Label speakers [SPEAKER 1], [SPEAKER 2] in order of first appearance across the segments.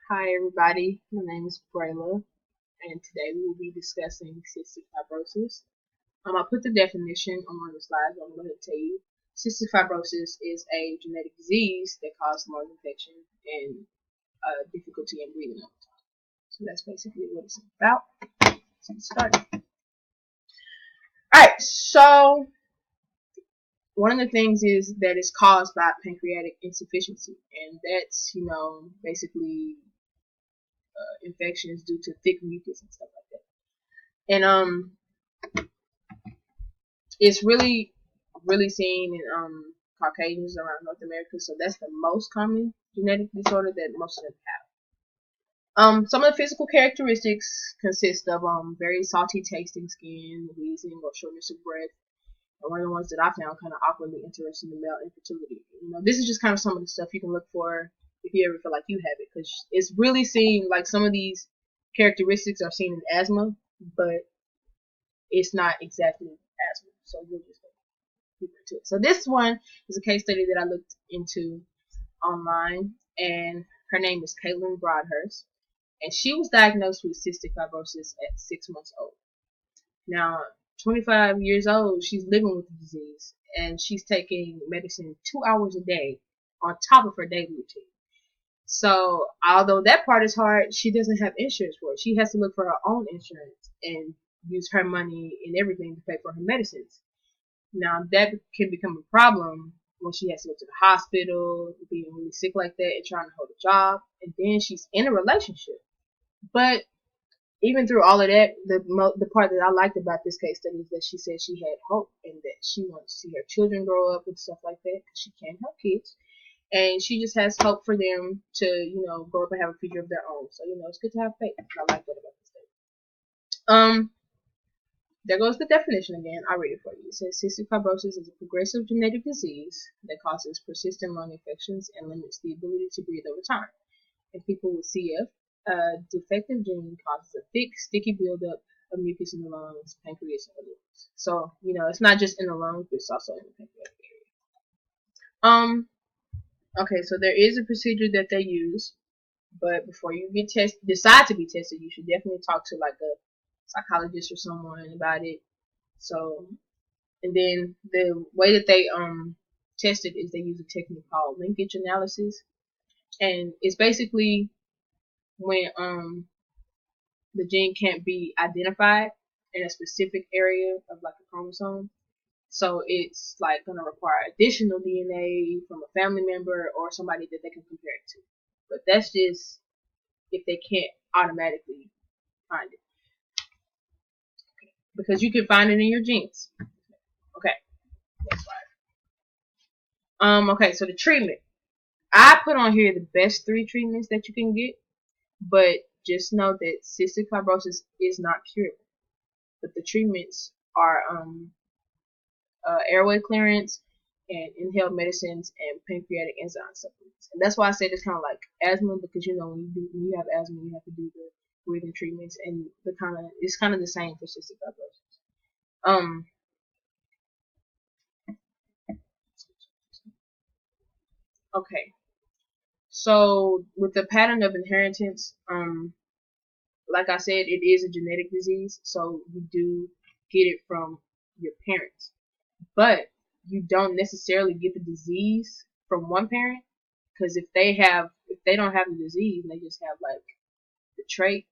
[SPEAKER 1] Hi everybody, my name is Brayla, and today we will be discussing cystic fibrosis. I put the definition on one of the slides. I'm going to tell you. Cystic fibrosis is a genetic disease that causes lung infection and difficulty in breathing over time. So that's basically what it's about. Let's get started. Alright, so one of the things is that it's caused by pancreatic insufficiency, and that's, basically infections due to thick mucus and stuff like that. And it's really seen in Caucasians around North America, so that's the most common genetic disorder that most of them have. Some of the physical characteristics consist of very salty tasting skin, wheezing, or shortness of breath. And one of the ones that I found kind of awkwardly interesting in male infertility. This is just kind of some of the stuff you can look for if you ever feel like you have it, because it's really seen, like, some of these characteristics are seen in asthma, but it's not exactly asthma. So we'll just go deeper into it. So this one is a case study that I looked into online, and her name is Caitlin Broadhurst, and she was diagnosed with cystic fibrosis at 6 months old. Now, 25 years old, she's living with the disease, and she's taking medicine 2 hours a day on top of her daily routine. So, although that part is hard, she doesn't have insurance for it. She has to look for her own insurance and use her money and everything to pay for her medicines. Now, that can become a problem when she has to go to the hospital, being really sick like that, and trying to hold a job, and then she's in a relationship. But even through all of that, the part that I liked about this case study is that she said she had hope and that she wants to see her children grow up and stuff like that, because she can't help kids. And she just has hope for them to, grow up and have a future of their own. So, it's good to have faith. I like that about this study. There goes the definition again. I'll read it for you. It says cystic fibrosis is a progressive genetic disease that causes persistent lung infections and limits the ability to breathe over time. In people with CF, a defective gene causes a thick, sticky buildup of mucus in the lungs, pancreas, and other organs. So, it's not just in the lungs, but it's also in the pancreatic area. Okay, so there is a procedure that they use, but before you decide to be tested, you should definitely talk to like a psychologist or someone about it. So, and then the way that they test it is they use a technique called linkage analysis, and it's basically when the gene can't be identified in a specific area of like a chromosome. So it's like going to require additional DNA from a family member or somebody that they can compare it to. But that's just if they can't automatically find it. Okay. Because you can find it in your genes. Okay. That's right. Okay, so the treatment. I put on here the best 3 treatments that you can get, but just know that cystic fibrosis is not curable. But the treatments are airway clearance and inhaled medicines and pancreatic enzyme supplements. And that's why I said it's kind of like asthma, because when you have asthma, you have to do the breathing treatments, and it's kind of the same for cystic fibrosis. Okay. So with the pattern of inheritance, like I said, it is a genetic disease, so you do get it from your parents. But you don't necessarily get the disease from one parent, because if they don't have the disease and they just have like the trait,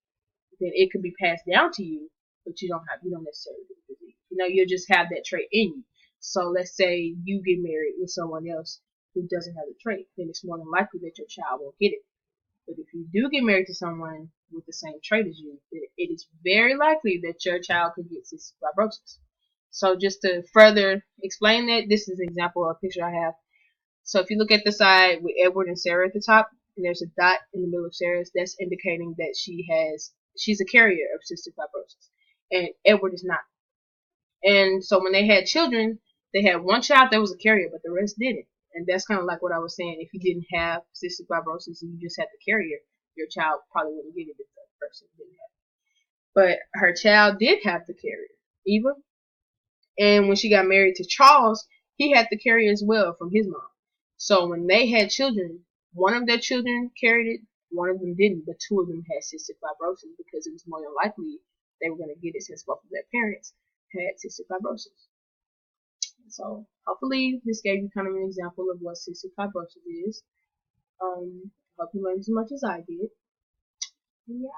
[SPEAKER 1] then it could be passed down to you, but you don't necessarily get the disease. You'll just have that trait in you. So let's say you get married with someone else who doesn't have the trait, then it's more than likely that your child won't get it. But if you do get married to someone with the same trait as you, then it is very likely that your child could get cystic fibrosis. So just to further explain that, this is an example of a picture I have. So if you look at the side with Edward and Sarah at the top, and there's a dot in the middle of Sarah's, that's indicating that she's a carrier of cystic fibrosis, and Edward is not. And so when they had children, they had one child that was a carrier, but the rest didn't. And that's kind of like what I was saying. If you didn't have cystic fibrosis and you just had the carrier, your child probably wouldn't get it if the person didn't have it. But her child did have the carrier, Eva. And when she got married to Charles, he had the carrier as well from his mom. So when they had children, one of their children carried it, One of them didn't, but two of them had cystic fibrosis because it was more than likely they were going to get it since both of their parents had cystic fibrosis. So hopefully this gave you kind of an example of what cystic fibrosis is. Hope you learned as much as I did. Yeah.